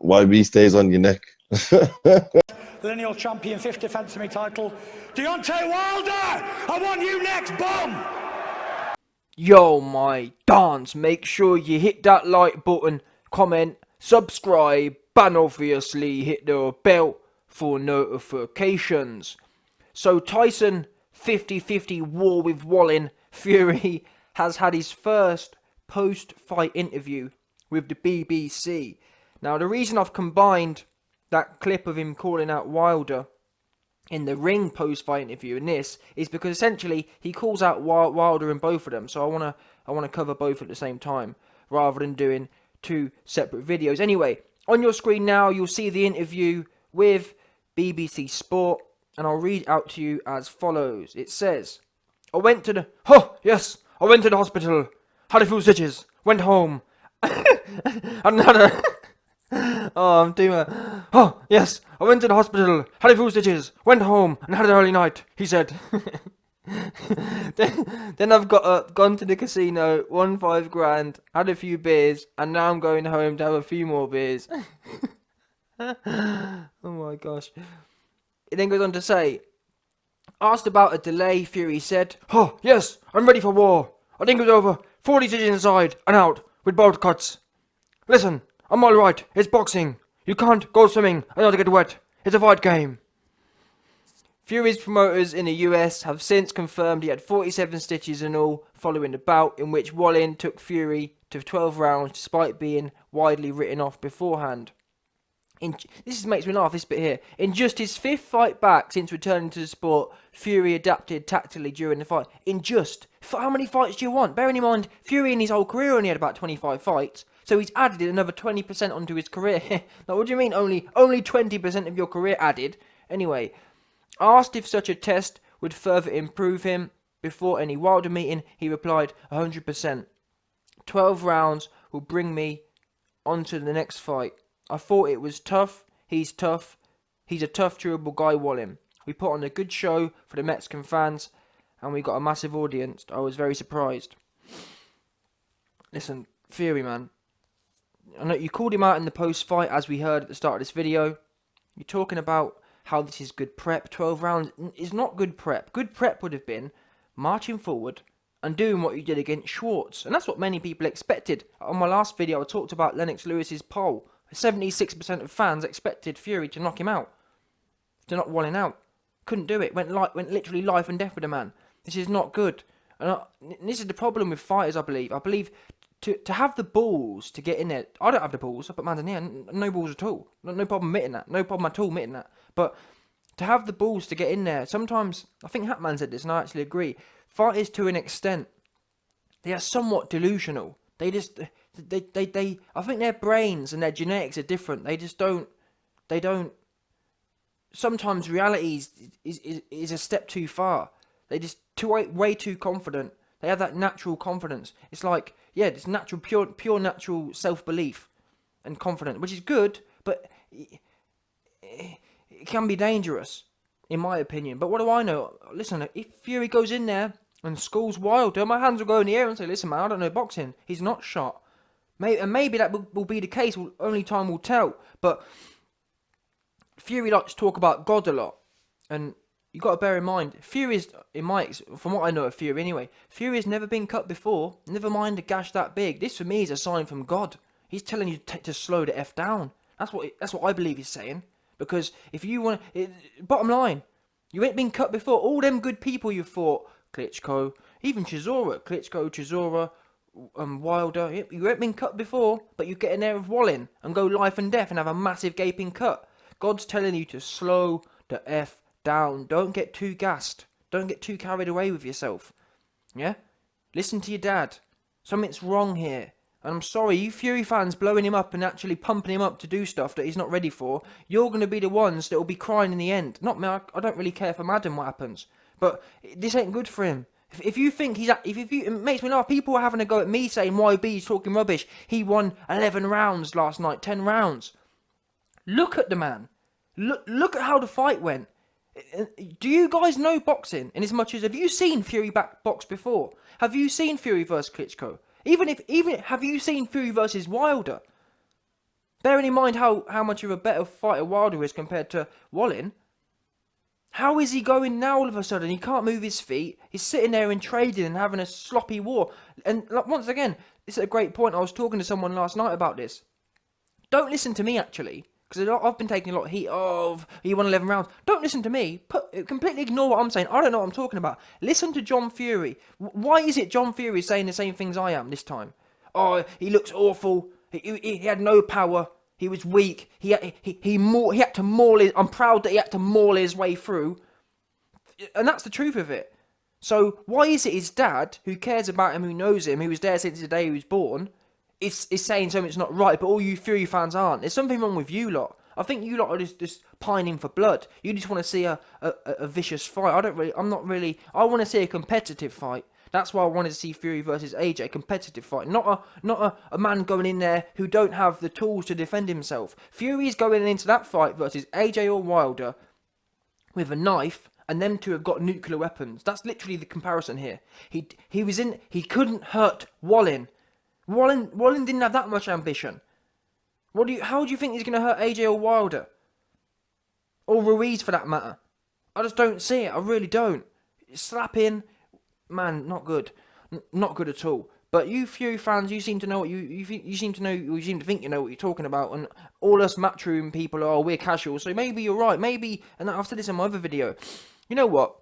YB stays on your neck. Lineal champion, 5th defence of my title. Deontay Wilder! I want you next, bum! Yo, my dance, make sure you hit that like button, comment, subscribe, and obviously hit the bell for notifications. So Tyson 50-50 war with Wallin. Fury has had his first post-fight interview with the BBC. Now the reason I've combined that clip of him calling out Wilder in the ring post-fight interview and this is because essentially he calls out Wilder in both of them. So I want to cover both at the same time rather than doing two separate videos. Anyway, on your screen now you'll see the interview with BBC Sport, and I'll read out to you as follows. It says, I went to the hospital, had a few stitches, went home, and had a... I went to the hospital, had a few stitches, went home, and had an early night, he said. then I've gone to the casino, won $5,000, had a few beers, and now I'm going home to have a few more beers. Oh my gosh. It then goes on to say, asked about a delay, Fury said, oh, yes, I'm ready for war. I think it was over 40 stitches inside and out with bolt cuts. Listen, I'm alright, it's boxing. You can't go swimming and not get wet. It's a fight game. Fury's promoters in the US have since confirmed he had 47 stitches in all following the bout in which Wallin took Fury to 12 rounds despite being widely written off beforehand. This makes me laugh, this bit here. In just his 5th fight back since returning to the sport, Fury adapted tactically during the fight. How many fights do you want? Bearing in mind, Fury in his whole career only had about 25 fights. So he's added another 20% onto his career. Now, what do you mean only 20% of your career added? Anyway, asked if such a test would further improve him before any Wilder meeting, he replied, 100%. 12 rounds will bring me on to the next fight. I thought it was tough. He's tough. He's a tough, durable guy, Wallin. We put on a good show for the Mexican fans, and we got a massive audience. I was very surprised. Listen, Fury, man. I know you called him out in the post-fight, as we heard at the start of this video. You're talking about how this is good prep. 12 rounds is not good prep. Good prep would have been marching forward and doing what you did against Schwartz. And that's what many people expected. On my last video, I talked about Lennox Lewis's poll. 76% of fans expected Fury to knock him out. To knock Wallin out. Couldn't do it. Went literally life and death with the man. This is not good. And this is the problem with fighters, I believe. I believe to have the balls to get in there. I don't have the balls. I put my hand in here. No balls at all. No problem admitting that. No problem at all admitting that. But to have the balls to get in there, sometimes, I think Hatman said this, and I actually agree. Fighters, to an extent, they are somewhat delusional. They I think their brains and their genetics are different. They don't, sometimes reality is a step too far. They just way too confident. They have that natural confidence. It's like, yeah, it's natural, pure natural self-belief and confidence, which is good, but it can be dangerous, in my opinion. But what do I know? Listen, if Fury goes in there and schools Wilder, my hands will go in the air and say, listen, man, I don't know boxing. He's not shot. Maybe that will be the case. Only time will tell. But Fury likes to talk about God a lot. And you got to bear in mind, Fury's, from what I know of Fury anyway, Fury's never been cut before. Never mind a gash that big. This for me is a sign from God. He's telling you to slow the F down. That's what I believe he's saying. Because if you want to, bottom line, you ain't been cut before. All them good people you fought, Klitschko, even Chisora, Wilder, you ain't been cut before, but you get in there with Wallin and go life and death and have a massive gaping cut. God's telling you to slow the F down. Don't get too gassed. Don't get too carried away with yourself. Yeah? Listen to your dad. Something's wrong here. And I'm sorry, you Fury fans blowing him up and actually pumping him up to do stuff that he's not ready for, you're going to be the ones that will be crying in the end. Not me, I don't really care for Madden what happens. But this ain't good for him. If you think it makes me laugh. People are having a go at me saying YB's talking rubbish. He won 11 rounds last night, 10 rounds. Look at the man. Look at how the fight went. Do you guys know boxing? In as much as, have you seen Fury box before? Have you seen Fury versus Klitschko? Even have you seen Fury versus Wilder? Bearing in mind how much of a better fighter Wilder is compared to Wallin, how is he going now all of a sudden? He can't move his feet. He's sitting there and trading and having a sloppy war. And like, once again, this is a great point. I was talking to someone last night about this. Don't listen to me, actually, because I've been taking a lot of heat. Oh, he won 11 rounds. Don't listen to me. Completely ignore what I'm saying. I don't know what I'm talking about. Listen to John Fury. Why is it John Fury is saying the same things I am this time? Oh, he looks awful. He had no power. He was weak. He had to maul his... I'm proud that he had to maul his way through. And that's the truth of it. So why is it his dad, who cares about him, who knows him, who was there since the day he was born, is saying something's not right, but all you Fury fans aren't? There's something wrong with you lot. I think you lot are just pining for blood. You just want to see a vicious fight. I want to see a competitive fight. That's why I wanted to see Fury versus AJ, a competitive fight. Not a man going in there who don't have the tools to defend himself. Fury's going into that fight versus AJ or Wilder with a knife, and them two have got nuclear weapons. That's literally the comparison here. He couldn't hurt Wallin. Wallin didn't have that much ambition. How do you think he's going to hurt AJ or Wilder? Or Ruiz, for that matter? I just don't see it. I really don't. Slapping, man, not good. Not good at all. But you Fury fans, you seem to know what you seem to think you know what you're talking about. And all us matchroom people we're casual. So maybe you're right. Maybe, and I've said this in my other video. You know what?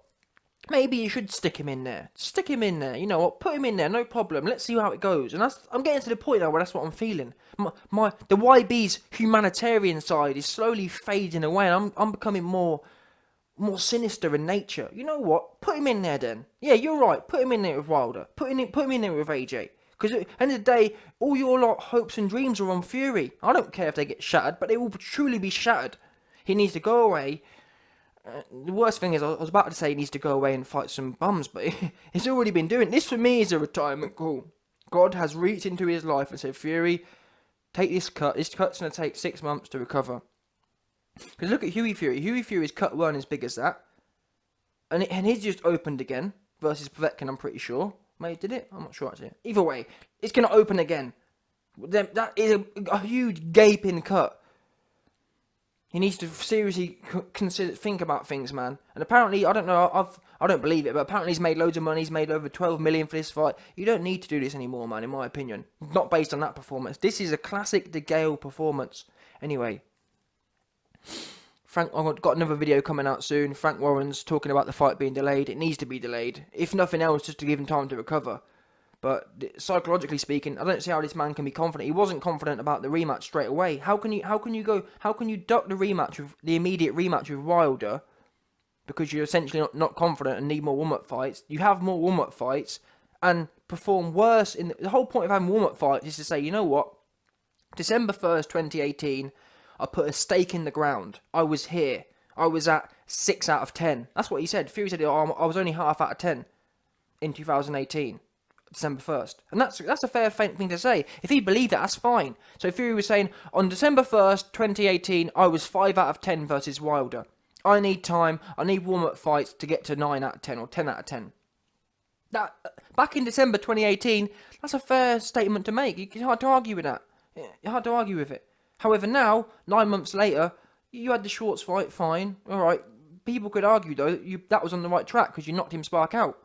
Maybe you should stick him in there. Stick him in there. You know what? Put him in there. No problem. Let's see how it goes. And I'm getting to the point now where that's what I'm feeling. The YB's humanitarian side is slowly fading away, and I'm becoming more sinister in nature. You know what? Put him in there then. Yeah, you're right. Put him in there with Wilder. Put him in there with AJ. Because at the end of the day, all your lot hopes and dreams are on Fury. I don't care if they get shattered, but they will truly be shattered. He needs to go away. The worst thing is, I was about to say he needs to go away and fight some bums, but he's already been doing this. For me is a retirement call. God has reached into his life and said, Fury, take this cut. This cut's going to take 6 months to recover. Because look at Hughie Fury. Hughie Fury's cut weren't as big as that. And he's just opened again versus Povetkin, I'm pretty sure. Maybe did it? I'm not sure actually. Either way, it's going to open again. That is a huge gaping cut. He needs to seriously think about things, man. And apparently, I don't know, I don't believe it, but apparently he's made loads of money. He's made over 12 million for this fight. You don't need to do this anymore, man, in my opinion. Not based on that performance. This is a classic De Gale performance. Anyway, I've got another video coming out soon. Frank Warren's talking about the fight being delayed. It needs to be delayed. If nothing else, just to give him time to recover. But psychologically speaking, I don't see how this man can be confident. He wasn't confident about the rematch straight away. How can you duck the rematch with the immediate rematch with Wilder because you're essentially not confident and need more warm-up fights? You have more warm-up fights and perform worse. The whole point of having warm-up fights is to say, you know what? December 1st, 2018, I put a stake in the ground. I was here. I was at 6 out of 10. That's what he said. Fury said, I was only half out of 10 in 2018. December 1st. And that's a fair thing to say. If he believed that, that's fine. So Fury was saying, on December 1st, 2018, I was 5 out of 10 versus Wilder. I need time. I need warm-up fights to get to 9 out of 10 or 10 out of 10. That, back in December 2018, that's a fair statement to make. It's hard to argue with that. It's hard to argue with it. However, now, 9 months later, you had the Schwartz fight, fine. Alright. People could argue, though, that was on the right track because you knocked him spark out.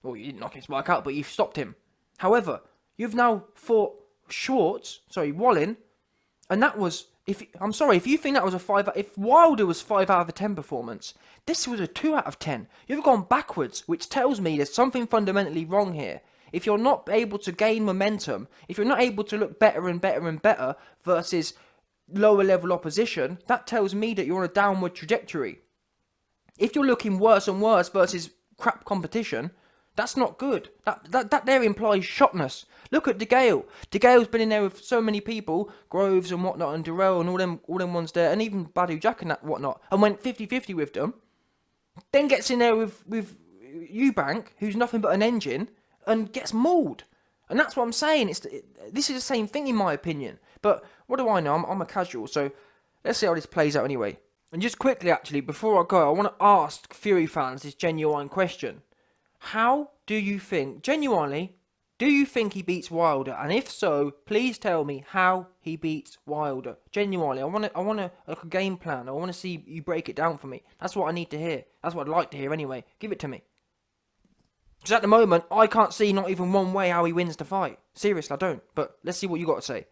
Well, you didn't knock him spark out, but you stopped him. However, you've now fought Wallin, and that was, if you think that was a 5, if Wilder was 5 out of 10 performance, this was a 2 out of 10. You've gone backwards, which tells me there's something fundamentally wrong here. If you're not able to gain momentum, if you're not able to look better and better and better versus lower level opposition, that tells me that you're on a downward trajectory. If you're looking worse and worse versus crap competition, that's not good. That there implies shotness. Look at De Gale. De Gale's been in there with so many people, Groves and whatnot, and Durrell and all them ones there, and even Badu Jack and that whatnot, and went 50-50 with them. Then gets in there with Eubank, who's nothing but an engine, and gets mauled. And that's what I'm saying. This is the same thing in my opinion. But what do I know? I'm a casual, so let's see how this plays out anyway. And just quickly, actually, before I go, I want to ask Fury fans this genuine question. How do you think, genuinely, Do you think he beats Wilder? And if so, please tell me how he beats Wilder. Genuinely, I want a game plan. I want to see you break it down for me. That's what I need to hear. That's what I'd like to hear anyway. Give it to me. Because at the moment, I can't see not even one way how he wins the fight. Seriously, I don't. But let's see what you got to say.